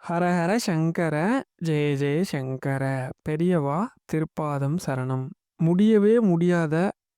ஹரஹர சங்கர ஜெய ஜெய சங்கர பெரியவா திருப்பாதம் சரணம். முடியவே முடியாத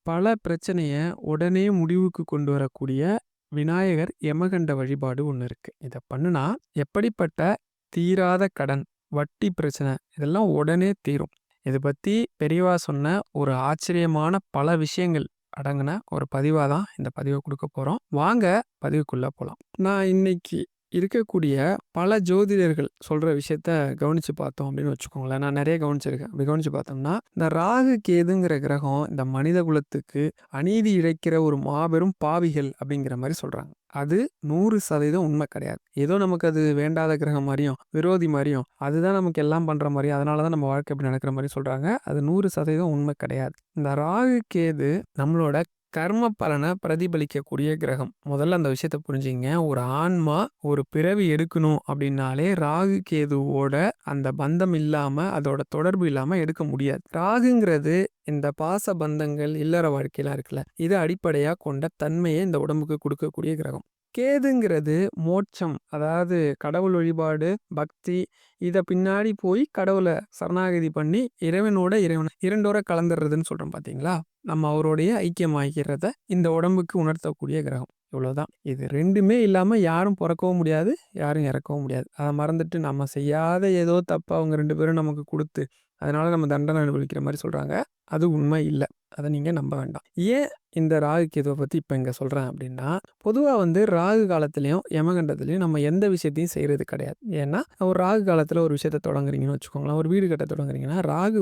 பல பிரச்சனைய உடனே முடிவுக்கு கொண்டு வரக்கூடிய விநாயகர் யமகண்ட வழிபாடு ஒன்று இருக்கு. இதை பண்ணுனா எப்படிப்பட்ட தீராத கடன், வட்டி பிரச்சனை இதெல்லாம் உடனே தீரும். இதை பத்தி பெரியவா சொன்ன ஒரு ஆச்சரியமான பல விஷயங்கள் அடங்கின ஒரு பதிவாக தான் இந்த பதிவை கொடுக்க போகிறோம். வாங்க பதிவுக்குள்ள போகலாம். நான் இன்னைக்கு இருக்கக்கூடிய பல ஜோதிடர்கள் சொல்ற விஷயத்த கவனிச்சு பார்த்தோம் அப்படின்னு வச்சுக்கோங்களேன். நான் நிறைய கவனிச்சிருக்கேன். அப்படி கவனிச்சு பார்த்தோம்னா, இந்த ராகு கேதுங்கிற கிரகம் இந்த மனித குலத்துக்கு அநீதி இழைக்கிற ஒரு மாபெரும் பாவிகள் அப்படிங்கிற மாதிரி சொல்றாங்க. அது 100% உண்மை கிடையாது. ஏதோ நமக்கு அது வேண்டாத கிரகம் மாதிரியும், விரோதி மாதிரியும், அதுதான் நமக்கு எல்லாம் பண்ற மாதிரியும், அதனாலதான் நம்ம வாழ்க்கை இப்படி நடக்கிற மாதிரி சொல்றாங்க. அது 100% உண்மை கிடையாது. இந்த ராகு கேது நம்மளோட கர்ம பலனை பிரதிபலிக்கக்கூடிய கிரகம். முதல்ல அந்த விஷயத்த புரிஞ்சுங்க. ஒரு ஆன்மா ஒரு பிறவி எடுக்கணும் அப்படின்னாலே ராகு கேதுவோட அந்த பந்தம் இல்லாம, அதோட தொடர்பு இல்லாம எடுக்க முடியாது. ராகுங்கிறது இந்த பாச பந்தங்கள், இல்லற வாழ்க்கையெல்லாம் இருக்குல்ல, இதை அடிப்படையா கொண்ட தன்மையை இந்த உடம்புக்கு கொடுக்கக்கூடிய கிரகம். கேதுங்கிறது மோட்சம், அதாவது கடவுள் வழிபாடு, பக்தி, இதை பின்னாடி போய் கடவுளை சரணாகதி பண்ணி இறைவனை இரண்டோர கலந்துடுறதுன்னு சொல்றோம் பார்த்தீங்களா? நம்ம அவருடைய ஐக்கியமாகிறத இந்த உடம்புக்கு உணர்த்தக்கூடிய கிரகம். இவ்வளவுதான். இது ரெண்டுமே இல்லாம யாரும் பிறக்கவும் முடியாது, யாரும் இறக்கவும் முடியாது. அதை மறந்துட்டு நம்ம செய்யாத ஏதோ தப்பு அவங்க 2 பேரும் நமக்கு கொடுத்து அதனால நம்ம தண்டனை அனுபவிக்கிற மாதிரி சொல்றாங்க. அது உண்மை இல்லை. அதை நீங்க நம்ப வேண்டாம். ஏன் இந்த ராகு கேதுவை பத்தி இப்ப இங்க சொல்றேன் அப்படின்னா, பொதுவா ராகு காலத்திலயும் யமகண்டத்திலயும் நம்ம எந்த விஷயத்தையும் செய்யறது கிடையாது. ஏன்னா ஒரு ராகு காலத்துல ஒரு விஷயத்த தொடங்குறீங்கன்னு வச்சுக்கோங்களேன், ஒரு வீடு கட்ட தொடங்குறீங்கன்னா ராகு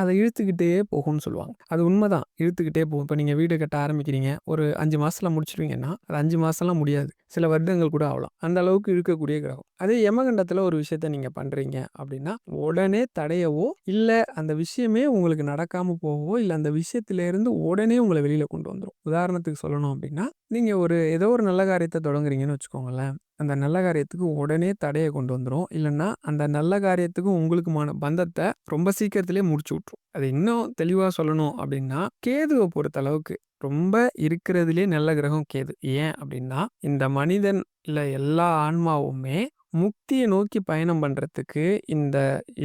அதை இழுத்துக்கிட்டே போகும்னு சொல்லுவாங்க. அது உண்மைதான், இழுத்துக்கிட்டே போகும். இப்போ நீங்க வீடு கட்ட ஆரம்பிக்கிறீங்க, ஒரு 5 மாசத்துல முடிச்சிருவீங்கன்னா அது 5 மாசம்லாம் முடியாது, சில வருடங்கள் கூட ஆகலாம். அந்த அளவுக்கு இழுக்கக்கூடிய கிரகம். அதே யமகண்டத்துல ஒரு விஷயத்த நீங்க பண்றீங்க அப்படின்னா உடனே தடையவோ இல்ல அந்த விஷயமே உங்களுக்கு நடக்காம போகவோ இல்ல அந்த விஷயத்துல இருந்து உடனே உங்களை வெளியில கொண்டு வந்துடும். உதாரணத்துக்கு சொல்லணும் அப்படின்னா, நீங்க ஏதோ ஒரு நல்ல காரியத்தை தொடங்குறீங்கன்னு வச்சுக்கோங்களேன். அந்த நல்ல காரியத்துக்கு உடனே தடையை கொண்டு வந்துடும். இல்லைன்னா அந்த நல்ல காரியத்துக்கும் உங்களுக்குமான பந்தத்தை ரொம்ப சீக்கிரத்திலே முடிச்சு விட்டுரும். அது இன்னும் தெளிவா சொல்லணும் அப்படின்னா, கேதுவை பொறுத்த அளவுக்கு ரொம்ப இருக்கிறதுலே நல்ல கிரகம் கேது. ஏன் அப்படின்னா, இந்த மனிதன் இல்ல எல்லா ஆன்மாவுமே முக்தியை நோக்கி பயணம் பண்றதுக்கு இந்த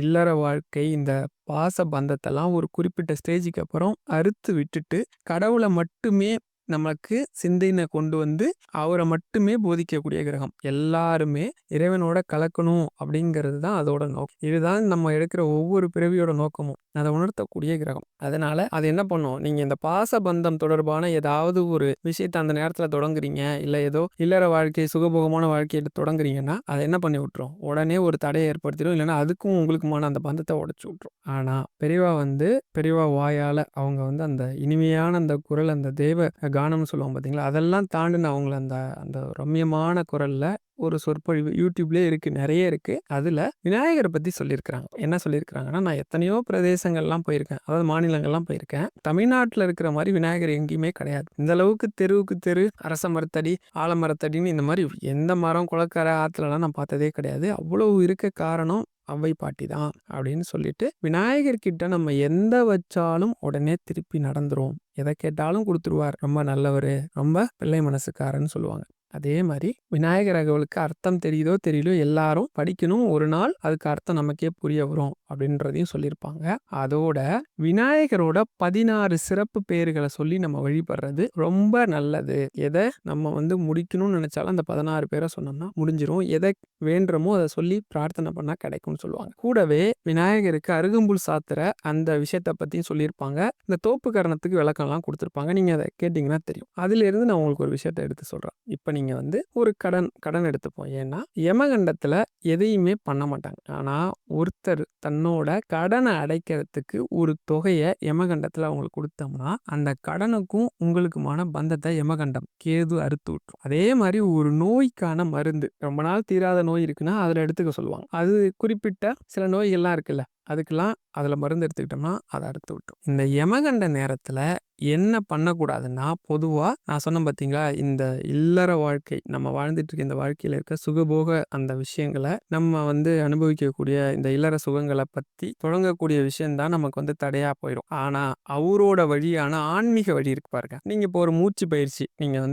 இல்லற வாழ்க்கை, இந்த பாச பந்தத்தெல்லாம் ஒரு குறிப்பிட்ட ஸ்டேஜுக்கு அப்புறம் அறுத்து விட்டுட்டு கடவுளை மட்டுமே நமக்கு சிந்தனை கொண்டு வந்து அவரை மட்டுமே போதிக்கக்கூடிய கிரகம். எல்லாருமே இறைவனோட கலக்கணும் அப்படிங்கிறது தான் அதோட நோக்கம். இதுதான் நம்ம எடுக்கிற ஒவ்வொரு பிறவியோட நோக்கமும். அதை உணர்த்தக்கூடிய கிரகம். அதனால அது என்ன பண்ணும், நீங்க இந்த பாச பந்தம் தொடர்பான ஏதாவது ஒரு விஷயத்தை அந்த நேரத்துல தொடங்குறீங்க, இல்ல ஏதோ இல்லற வாழ்க்கை, சுகபோகமான வாழ்க்கையை தொடங்குறீங்கன்னா அதை என்ன பண்ணி விட்டுரும், உடனே ஒரு தடையை ஏற்படுத்திடும். இல்லைன்னா அதுக்கும் உங்களுக்குமான அந்த பந்தத்தை உடைச்சு விட்டுரும். ஆனா பெரியவா பெரியவா வாயால அவங்க அந்த இனிமையான அந்த குரல், அந்த தெய்வ கானம்னு சொல்லுவாங்க பார்த்தீங்களா, அதெல்லாம் தாண்டின அவங்கள அந்த அந்த ரம்யமான குரல்ல ஒரு சொற்பொழிவு யூடியூப்லேயே இருக்கு, நிறைய இருக்கு. அதுல விநாயகரை பத்தி சொல்லியிருக்கிறாங்க. என்ன சொல்லியிருக்கிறாங்கன்னா, நான் எத்தனையோ பிரதேசங்கள்லாம் போயிருக்கேன், அதாவது மாநிலங்கள்லாம் போயிருக்கேன். தமிழ்நாட்டில் இருக்கிற மாதிரி விநாயகர் எங்கேயுமே கிடையாது. இந்த அளவுக்கு தெருவுக்கு தெரு அரச மரத்தடி, ஆலமரத்தடின்னு இந்த மாதிரி எந்த மரம் குளக்கரை ஆற்றுலலாம் நான் பார்த்ததே கிடையாது. அவ்வளவு இருக்க காரணம் அவ்வை பாட்டி தான் அப்படின்னு சொல்லிட்டு, விநாயகர் கிட்ட நம்ம எந்த வச்சாலும் உடனே திருப்பி நடந்துரும், எதை கேட்டாலும் கொடுத்துருவார், ரொம்ப நல்லவர், ரொம்ப பிள்ளை மனசுக்காரன்னு சொல்லுவாங்க. அதே மாதிரி விநாயகர் அகவலுக்கு அர்த்தம் தெரியுதோ தெரியலையோ எல்லாரும் படிக்கணும். ஒரு நாள் அதுக்கு அர்த்தம் நமக்கே புரிய வரும் அப்படின்றதையும் சொல்லியிருப்பாங்க. அதோட விநாயகரோட 16 சிறப்பு பெயர்களை சொல்லி நம்ம வழிபடுறது ரொம்ப நல்லது. எதை நம்ம முடிக்கணும்னு நினைச்சாலும் அந்த 16 பேரை சொன்னோம்னா முடிஞ்சிரும். எதை வேண்டுமோ அதை சொல்லி பிரார்த்தனை பண்ணா கிடைக்கும்னு சொல்லுவாங்க. கூடவே விநாயகருக்கு அருகம்புல் சாத்துற அந்த விஷயத்த பத்தியும் சொல்லியிருப்பாங்க. இந்த தோப்பு கரணத்துக்கு விளக்கம்லாம் கொடுத்துருப்பாங்க. நீங்க அதை கேட்டீங்கன்னா தெரியும். அதுல இருந்து நான் உங்களுக்கு ஒரு விஷயத்த எடுத்து சொல்றேன். இப்ப நீங்க ஒரு கடன் எடுத்துப்போம். ஏன்னா யமகண்டத்துல எதையுமே பண்ண மாட்டாங்க. ஆனா ஒருத்தர் தன்னோட கடனை அடைக்கிறதுக்கு ஒரு தொகையை யமகண்டத்துல அவங்களுக்கு கொடுத்தோம்னா அந்த கடனுக்கும் உங்களுக்குமான பந்தத்தை யமகண்டம் கேது அறுத்து விட்டுரும். அதே மாதிரி ஒரு நோய்க்கான மருந்து, ரொம்ப நாள் தீராத நோய் இருக்குன்னா அதுல எடுத்துக்க சொல்லுவாங்க. அது குறிப்பிட்ட சில நோய்கள்லாம் இருக்குல்ல, அதுக்கெல்லாம் அதில் மருந்து எடுத்துக்கிட்டோம்னா அதை அறுத்து விட்டுரும். இந்த யமகண்ட நேரத்தில் என்ன பண்ணக்கூடாதுன்னா, பொதுவாக நான் சொன்னேன் பார்த்தீங்களா, இந்த இல்லற வாழ்க்கை நம்ம வாழ்ந்துட்டு இருக்க இந்த வாழ்க்கையில் இருக்க சுகபோக அந்த விஷயங்களை நம்ம அனுபவிக்கக்கூடிய இந்த இல்லற சுகங்களை பற்றி தொடங்கக்கூடிய விஷயம்தான் நமக்கு தடையாக போயிடும். ஆனால் அவரோட வழியான ஆன்மீக வழி இருக்கு பாருங்க. நீங்கள் இப்போ ஒரு மூச்சு பயிற்சி நீங்கள்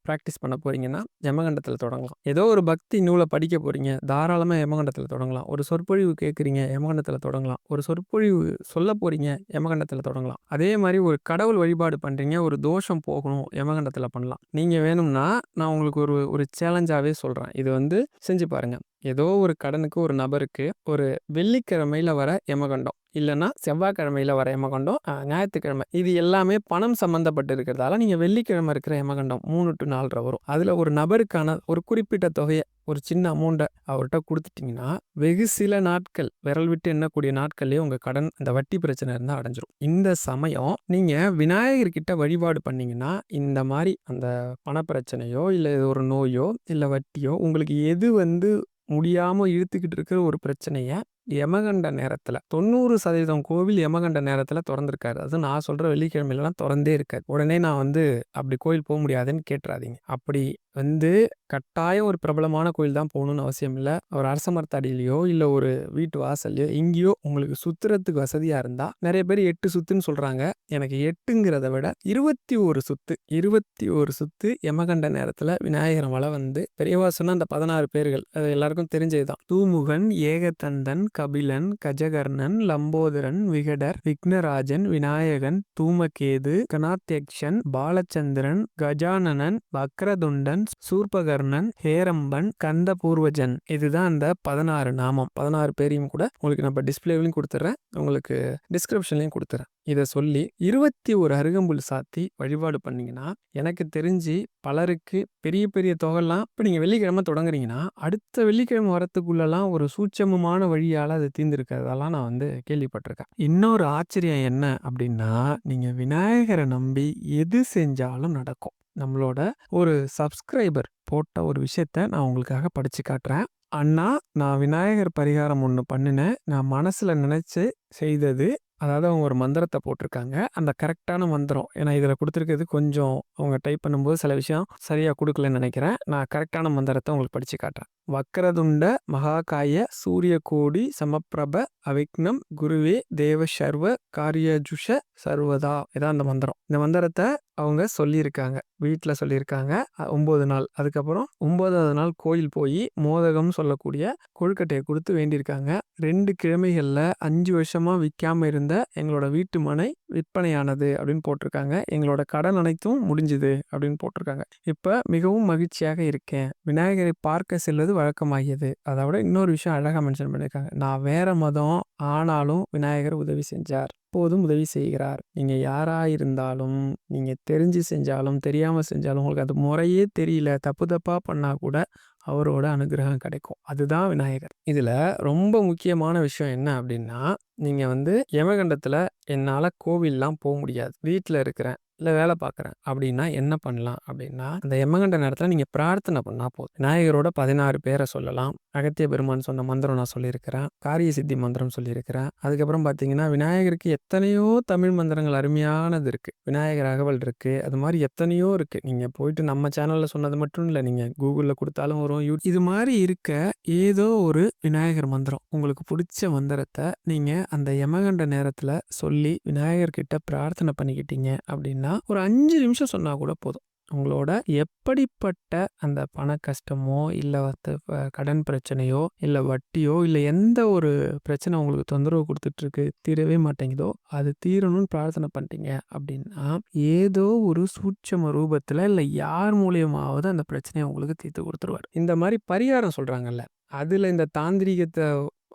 பிராக்டிஸ் பண்ண போறீங்கன்னா யமகண்டத்துல தொடங்கலாம். ஏதோ ஒரு பக்தி நூல படிக்க போறீங்க, தாராளமா யமகண்டத்துல தொடங்கலாம். ஒரு சொற்பொழிவு கேட்குறீங்க, யமகண்டத்துல தொடங்கலாம். ஒரு சொற்பொழிவு சொல்லப் போறீங்க, யமகண்டத்துல தொடங்கலாம். அதே மாரி ஒரு கடவுள் வழிபாடு பண்றீங்க, ஒரு தோஷம் போகணும், யமகண்டத்துல பண்ணலாம். நீங்க வேணும்னா, நான் உங்களுக்கு ஒரு ஒரு சேலஞ்சாவே சொல்றேன். இது வந்து செஞ்சு பாருங்க. ஏதோ ஒரு கடனுக்கு ஒரு நபருக்கு ஒரு வெள்ளிக்கிழமையில வர யமகண்டம், இல்லன்னா செவ்வாய்க்கிழமையில வர யமகண்டம், ஞாயித்துக்கிழமை. இது எல்லாமே பணம் சம்மந்தப்பட்டு இருக்கிறதால, நீங்க வெள்ளிக்கிழமை இருக்கிற யமகண்டம் 3 to 4:30 வரும். அதுல ஒரு நபருக்கான ஒரு குறிப்பிட்ட தொகைய, ஒரு சின்ன அமௌண்ட்ட அவர்ட்ட குடுத்துட்டீங்கன்னா, வெகு சில நாட்கள், விரல் விட்டு எண்ணக்கூடிய நாட்கள்லயே உங்க கடன், அந்த வட்டி பிரச்சனை இருந்தா அடைஞ்சிரும். இந்த சமயம் நீங்க விநாயகர் கிட்ட வழிபாடு பண்ணீங்கன்னா, இந்த மாரி அந்த பணப்பிரச்சனையோ, இல்ல ஒரு நோயோ, இல்ல வட்டியோ, உங்களுக்கு எது வந்து முடியாம இழுத்துக்கிட்டு இருக்கிற ஒரு பிரச்சனைய யமகண்ட நேரத்துல 90% கோவில் யமகண்ட நேரத்துல தொறந்திருக்காது. அதுவும் நான் சொல்ற வெள்ளிக்கிழமைலலாம் தொறந்தே இருக்காது. உடனே நான் வந்து அப்படி கோயில் போ முடியாதுன்னு கேட்றாதீங்க. அப்படி வந்து கட்டாயம் ஒரு பிரபலமான கோயில் தான் போகணும்னு அவசியம் இல்ல. ஒரு அரச மரத்தடியிலயோ, இல்ல ஒரு வீட்டு வாசல்லயோ எங்கேயோ உங்களுக்கு சுத்துறதுக்கு வசதியா இருந்தா, நெறைய பேர் 8 சுத்துன்னு சொல்றாங்க. எனக்கு 8ங்கிறத விட 21 சுத்து. 21 சுத்து யமகண்ட நேரத்துல விநாயகர வலம் வந்து பெரியவா சொன்ன அந்த 16 பேர்கள். அது எல்லாருக்கும் தெரிஞ்சது தான். தூமுகன், ஏகதந்தன், கபிலன், கஜகர்ணன், லம்போதரன், விகடர், விக்னராஜன், விநாயகன், தூமகேது, கணாத்யக்ஷன், பாலச்சந்திரன், கஜானனன், வக்ரதுண்டன், சூர்பகர்ணன், ஹேரம்பன், கந்தபூர்வஜன். இதுதான் அந்த 16 நாமம். 16 பேரையும் கூட உங்களுக்கு நான் இப்ப டிஸ்ப்ளேவிலும் குடுத்துர்றேன். உங்களுக்கு டிஸ்கிரிப்ஷன்லயும் குடுத்துர்றேன். இத சொல்லி 21 அருகம்புல் சாத்தி வழிபாடு பண்ணீங்கன்னா, எனக்கு தெரிஞ்சு பலருக்கு பெரிய பெரிய தொகைலாம் இப்ப நீங்க வெள்ளிக்கிழமை தொடங்குறீங்கன்னா, அடுத்த வெள்ளிக்கிழமை வரத்துக்குள்ளலாம் ஒரு சூட்சமமான வழியால அது தீர்ந்திருக்கிறதெல்லாம் நான் வந்து கேள்விப்பட்டிருக்கேன். இன்னொரு ஆச்சரியம் என்ன அப்படின்னா, நீங்க விநாயகர நம்பி எது செஞ்சாலும் நடக்கும். நம்மளோட ஒரு சப்ஸ்கிரைபர் போட்ட ஒரு விஷயத்த நான் உங்களுக்காக படிச்சு காட்டுறேன். "அண்ணா, நான் விநாயகர் பரிகாரம் ஒண்ணு பண்ணுனேன். நான் மனசுல நினைச்சு செய்தது." அதாவது அவங்க ஒரு மந்திரத்த போட்டிருக்காங்க. அந்த கரெக்ட்டான மந்திரம். ஏன்னா இதில குடுத்துருக்கிறது கொஞ்சம் அவங்க டைப் பண்ணும்போது சில விஷயம் சரியா குடுக்கலன்னு நெனைக்கிறேன். நான் கரெக்ட்டான மந்திரத்த உங்களுக்கு படிச்சு காட்டுறேன். "வக்ரதுண்ட மகாகாய சூரியகோடி சமப்பிரப அவிக்னம் குருவே தேவ சர்வ காரியஜுஷ சர்வதா." இதான் அந்த மந்திரம். இந்த மந்திரத்த அவங்க சொல்லியிருக்காங்க. வீட்ல சொல்லியிருக்காங்க. 9 நாள். அதுக்கப்புறம் 9வது நாள் கோயில் போயி மோதகம்னு சொல்லக்கூடிய கொழுக்கட்டைய குடுத்து வேண்டியிருக்காங்க. 2 கிழமைகள்ல 5 வருஷமா விக்காம இருந்த எங்களோட வீட்டு மனை விற்பனையானது அப்படின்னு போட்டிருக்காங்க. எங்களோட கடன் அனைத்தும் முடிஞ்சுது அப்படின்னு போட்டிருக்காங்க. இப்ப மிகவும் மகிழ்ச்சியாக இருக்கேன். விநாயகரை பார்க்க செல்வது வழக்கமாகியது. அத விட இன்னொரு விஷயம் அழகா மென்ஷன் பண்ணியிருக்காங்க. நான் வேற மதம், ஆனாலும் விநாயகர் உதவி செஞ்சார். எப்போதும் உதவி செய்கிறார். நீங்க யாரா இருந்தாலும், நீங்க தெரிஞ்சு செஞ்சாலும், தெரியாம செஞ்சாலும், உங்களுக்கு அது முறையே தெரியல, தப்பு தப்பா பண்ணா கூட அவரோட அனுகிரகம் கிடைக்கும். அதுதான் விநாயகர். இதுல ரொம்ப முக்கியமான விஷயம் என்ன அப்படின்னா, நீங்க வந்து யமகண்டத்துல என்னால கோவில்லாம் போ முடியாது. வீட்ல இருக்கிறேன், இல்ல வேலை பார்க்குறேன் அப்படின்னா என்ன பண்ணலாம் அப்படின்னா, அந்த யமகண்ட நேரத்துல நீங்க பிரார்த்தனை பண்ணா போதும். விநாயகரோட 16 பேர சொல்லலாம். அகத்திய பெருமான் சொன்ன மந்திரம் நான் சொல்லியிருக்கிறேன். காரிய சித்தி மந்திரம் சொல்லியிருக்கிறேன். அதுக்கப்புறம் பார்த்தீங்கன்னா, விநாயகருக்கு எத்தனையோ தமிழ் மந்திரங்கள் அருமையானது இருக்கு. விநாயகர் அகவல் இருக்கு. அது மாரி எத்தனையோ இருக்கு. நீங்க போயிட்டு நம்ம சேனல்ல சொன்னது மட்டும் இல்ல. நீங்க கூகுள்ல குடுத்தாலும் வரும். இது மாரி இருக்க ஏதோ ஒரு விநாயகர் மந்திரம். உங்களுக்கு புடிச்ச மந்திரத்த நீங்க அந்த யமகண்ட நேரத்துல சொல்லி விநாயகர் கிட்ட பிரார்த்தனை பண்ணிக்கிட்டீங்க அப்படின்னா, ஒரு 5 நிமிஷம் சொன்னா கூட போதும். உங்களோட எப்படிப்பட்ட அந்த பண கஷ்டமோ, இல்ல வந்து கடன் பிரச்சனையோ, இல்ல வட்டியோ, இல்ல எந்த ஒரு பிரச்சனை உங்களுக்கு தொந்தரவு குடுத்துட்டுருக்கு, தீரவே மாட்டேங்குதோ, அது தீரணும்னு பிரார்த்தனை பண்ணிட்டீங்க அப்படின்னா, ஏதோ ஒரு சூட்சும ரூபத்துல, இல்ல யார் மூலியமாவது அந்த பிரச்சனைய உங்களுக்கு தீர்த்து குடுத்துருவாரு. இந்த மாரி பரிகாரம் சொல்றாங்கல்ல, அதுல இந்த தாந்திரீகத்த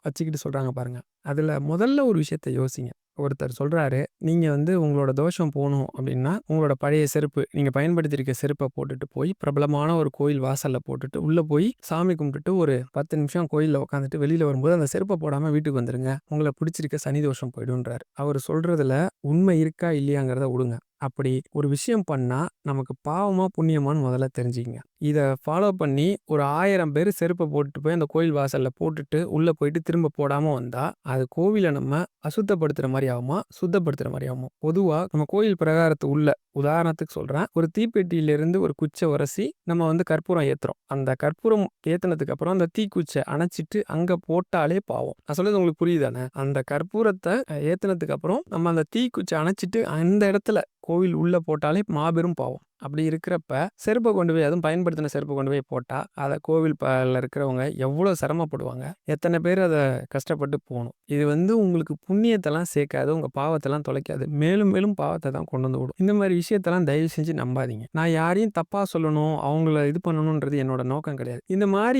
வச்சுக்கிட்டு சொல்றாங்க பாருங்க. அதுல முதல்ல ஒரு விஷயத்த யோசிங்க. ஒருத்தர் சொல்றாரு, "நீங்க வந்து உங்களோட தோஷம் போணும் அப்படின்னா, உங்களோட பழைய செருப்பு, நீங்க பயன்படுத்தியிருக்க செருப்ப போட்டுட்டு போய் பிரபலமான ஒரு கோயில் வாசல்ல போட்டுட்டு, உள்ள போய் சாமி கும்பிட்டுட்டு ஒரு 10 நிமிஷம் கோயில்ல உட்காந்துட்டு வெளியில வரும்போது அந்த செருப்ப போடாம வீட்டுக்கு வந்துருங்க. உங்கள பிடிச்சிருக்க சனி தோஷம் போயிடும்ன்றாரு." அவரு சொல்றதுல உண்மை இருக்கா இல்லையாங்கிறத விடுங்க. அப்படி ஒரு விஷயம் பண்ணா, நமக்கு பாவமா, புண்ணியமான்னு முதல்ல தெரிஞ்சுக்கங்க. இத ஃபாலோ பண்ணி ஒரு 1000 பேரு செருப்ப போட்டுட்டு போய் அந்த கோயில் வாசல்ல போட்டுட்டு, உள்ள போயிட்டு திரும்ப போடாம வந்தா, அது கோவில நம்ம அசுத்தப்படுத்துற மாரி ஆகுமா? சுத்தப்படுத்துற மாரி ஆகுமா? பொதுவா நம்ம கோயில் பிரகாரத்து உள்ள உதாரணத்துக்கு சொல்றேன். ஒரு தீப்பெட்டியிலிருந்து ஒரு குச்ச உரசி நம்ம வந்து கற்பூரம் ஏத்துறோம். அந்த கற்பூரம் ஏத்துனதுக்கு அப்புறம் அந்த தீக்குச்ச அணைச்சிட்டு அங்க போட்டாலே பாவம். நான் சொல்றது உங்களுக்கு புரியுதானே? அந்த கற்பூரத்த ஏத்துனதுக்கு அப்புறம் நம்ம அந்த தீக்குச்ச அணைச்சிட்டு அந்த இடத்துல கோவில் உள்ள போட்டாலே மாபெரும் பாவம். அப்படி இருக்கிறப்ப செருப்பை கொண்டு போய், அதுவும் பயன்படுத்தின செருப்பை கொண்டு போய் போட்டா, அதை கோவில் இருக்கிறவங்க எவ்வளோ சிரமப்படுவாங்க, எத்தனை பேர் அதை கஷ்டப்பட்டு போகணும். இது உங்களுக்கு புண்ணியத்தெல்லாம் சேர்க்காது, உங்கள் பாவத்தெல்லாம் தொலைக்காது, மேலும் மேலும் பாவத்தை தான் கொண்டு வந்து விடும். இந்த மாதிரி விஷயத்தெல்லாம் தயவு செஞ்சு நம்பாதீங்க. நான் யாரையும் தப்பாக சொல்லணும், அவங்கள இது பண்ணணுன்றது என்னோட நோக்கம் கிடையாது. இந்த மாதிரி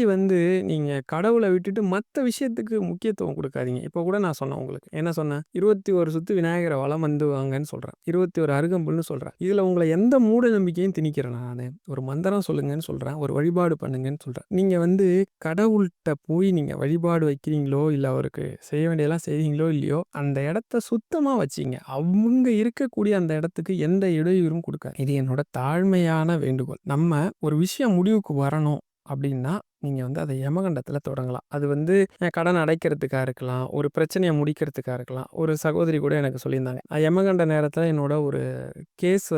நீங்கள் கடவுளை விட்டுட்டு மற்ற விஷயத்துக்கு முக்கியத்துவம் கொடுக்காதீங்க. இப்போ கூட நான் சொன்னேன் உங்களுக்கு, என்ன சொன்னேன், 21 சுத்து விநாயகரை வலம் வந்து வாங்கன்னு சொல்கிறேன், 21 அருகம்புல்னு சொல்கிறேன். இதில் உங்களை எந்த மூட நம்பிக்கையும் திணிக்கிறேன் நான். ஒரு மந்திரம் சொல்லுங்கன்னு சொல்கிறேன், ஒரு வழிபாடு பண்ணுங்கன்னு சொல்கிறேன். நீங்கள் கடவுள்கிட்ட போய் நீங்கள் வழிபாடு வைக்கிறீங்களோ, இல்லை அவருக்கு செய்ய வேண்டியதெல்லாம் செய்கிறீங்களோ இல்லையோ, அந்த இடத்த சுத்தமாக வச்சிங்க. அவங்க இருக்கக்கூடிய அந்த இடத்துக்கு எந்த இடையூறும் கொடுக்காது. இது என்னோட தாழ்மையான வேண்டுகோள். நம்ம ஒரு விஷயம் முடிவுக்கு வரணும் அப்படின்னா, நீங்கள் அதை யமகண்டத்தில் தொடங்கலாம். அது கடன் அடைக்கிறதுக்காக இருக்கலாம், ஒரு பிரச்சனையை முடிக்கிறதுக்காக இருக்கலாம். ஒரு சகோதரி கூட எனக்கு சொல்லியிருந்தாங்க, யமகண்ட நேரத்தில் என்னோட ஒரு கேஸ்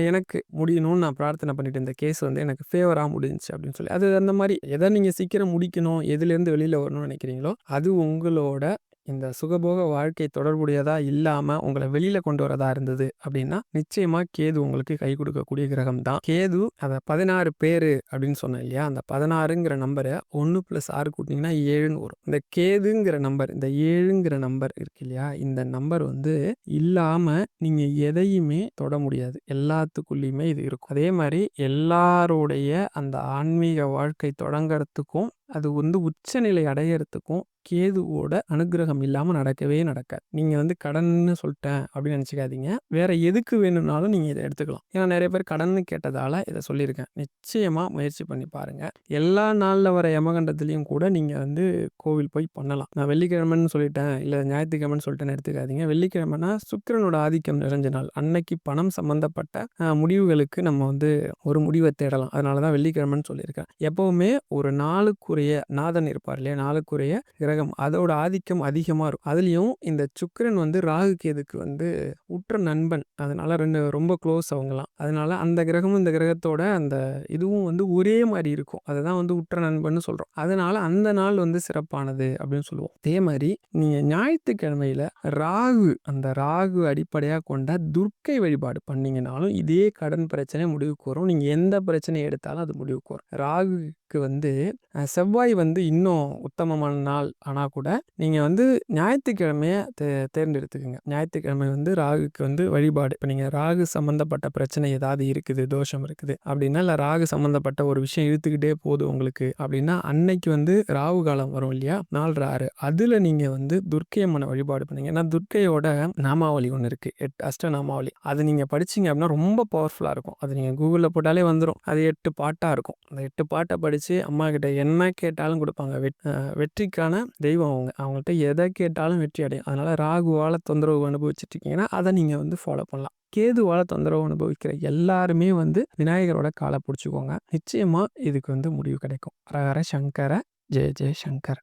எனக்கு முடியணும்னு நான் பிரார்த்தனை பண்ணிட்டு இருந்த கேஸ் எனக்கு ஃபேவராக முடிஞ்சிச்சு அப்படின்னு சொல்லி. அது அந்த மாதிரி எதை நீங்கள் சீக்கிரம் முடிக்கணும், எதுலேருந்து வெளியில் வரணும்னு நினைக்கிறீங்களோ, அது உங்களோட இந்த சுகபோக வாழ்க்கை தொடர்புடையதா இல்லாமல் உங்களை வெளியில் கொண்டு வரதா இருந்தது அப்படின்னா, நிச்சயமாக கேது உங்களுக்கு கை கொடுக்கக்கூடிய கிரகம் தான். கேது அதை 16 பேர் அப்படின்னு சொன்னேன் இல்லையா, அந்த 16ங்கிற நம்பரை 1 + 6 கூட்டிங்கன்னா 7ன்னு வரும். இந்த கேதுங்கிற நம்பர், இந்த 7ங்கிற நம்பர் இருக்கு இல்லையா, இந்த நம்பர் இல்லாமல் நீங்கள் எதையுமே தொட முடியாது. எல்லாத்துக்குள்ளேயுமே இது இருக்கும். அதே மாதிரி எல்லாருடைய அந்த ஆன்மீக வாழ்க்கை தொடங்கிறதுக்கும், அது உச்சநிலை அடையிறதுக்கும் கேதுவோட அனுகிரகம் இல்லாமல் நடக்கவே நடக்காது. நீங்கள் கடன்னு சொல்லிட்டேன் அப்படின்னு நினச்சிக்காதீங்க. வேற எதுக்கு வேணும்னாலும் நீங்கள் இதை எடுத்துக்கலாம். ஏன்னா நிறைய பேர் கடன்னு கேட்டதால் இதை சொல்லியிருக்கேன். நிச்சயமாக முயற்சி பண்ணி பாருங்கள். எல்லா நாளில் வர யமகண்டத்துலேயும் கூட நீங்கள் கோவில் போய் பண்ணலாம். நான் வெள்ளிக்கிழமைன்னு சொல்லிட்டேன், இல்லை ஞாயிற்றுக்கிழமைன்னு சொல்லிட்டேன்னு எடுத்துக்காதீங்க. வெள்ளிக்கிழமைனா சுக்கிரனோட ஆதிக்கம் நிறைஞ்ச நாள். அன்னைக்கு பணம் சம்பந்தப்பட்ட முடிவுகளுக்கு நம்ம ஒரு முடிவை தேடலாம். அதனால தான் வெள்ளிக்கிழமைன்னு சொல்லியிருக்கேன். எப்போவுமே ஒரு நாளுக்குரிய நாதன் இருப்பார் இல்லையா, நாளுக்குரிய கிரகம், அதோட ஆதிக்கம் அதிகமாக இருக்கும். அதுலேயும் இந்த சுக்கிரன் ராகு கேதுக்கு உற்ற நண்பன். அதனால ரொம்ப க்ளோஸ் அவங்கலாம். அதனால அந்த கிரகமும் இந்த கிரகத்தோட அந்த இதுவும் ஒரே மாதிரி இருக்கும். அதை தான் உற்ற நண்பன் சொல்கிறோம். அதனால அந்த நாள் சிறப்பானது அப்படின்னு சொல்லுவோம். அதே மாதிரி நீங்கள் ஞாயிற்றுக்கிழமையில அந்த ராகு அடிப்படையாக கொண்ட துர்க்கை வழிபாடு பண்ணீங்கன்னாலும் இதே கடன் பிரச்சனை முடிவுக்கு வரும். நீங்கள் எந்த பிரச்சனையை எடுத்தாலும் அது முடிவுக்கு வரும். ராகுக்கு செவ்வாய் இன்னும் உத்தமமான நாள் ஆனால் கூட நீங்கள் ஞாயிற்றுக்கிழமையை தேர்ந்தெடுத்துக்குங்க. ஞாயிற்றுக்கிழமை ராகுக்கு வழிபாடு. இப்போ நீங்கள் ராகு சம்மந்தப்பட்ட பிரச்சனை ஏதாவது இருக்குது, தோஷம் இருக்குது அப்படின்னா, இல்லை ராகு சம்மந்தப்பட்ட ஒரு விஷயம் இழுத்துக்கிட்டே போகுது உங்களுக்கு அப்படின்னா, அன்னைக்கு ராகு காலம் வரும் இல்லையா, 4/6, அதில் நீங்கள் துர்க்கை அம்மனை வழிபாடு பண்ணுங்க. ஏன்னா துர்க்கையோட நாமாவளி ஒன்று இருக்குது, 8 அஷ்ட நாமாவளி. அது நீங்கள் படிச்சிங்க அப்படின்னா ரொம்ப பவர்ஃபுல்லாக இருக்கும். அது நீங்கள் கூகுளில் போட்டாலே வந்துடும். அது 8 பாட்டாக இருக்கும். அந்த 8 பாட்டை படித்து அம்மா கிட்ட என்ன கேட்டாலும் கொடுப்பாங்க. வெற்றிக்கான தெய்வம் அவங்கள்ட்ட எதை கேட்டாலும் வெற்றி அடையும். அதனால ராகுவால் தொந்தரவு அனுபவிச்சுட்டு இருக்கீங்கன்னா அதை நீங்கள் ஃபாலோ பண்ணலாம். கேதுவால் தொந்தரவு அனுபவிக்கிற எல்லாருமே விநாயகரோட காலை பிடிச்சிக்கோங்க. நிச்சயமாக இதுக்கு முடிவு கிடைக்கும். ஹர ஹர சங்கர, ஜெய ஜெய சங்கர.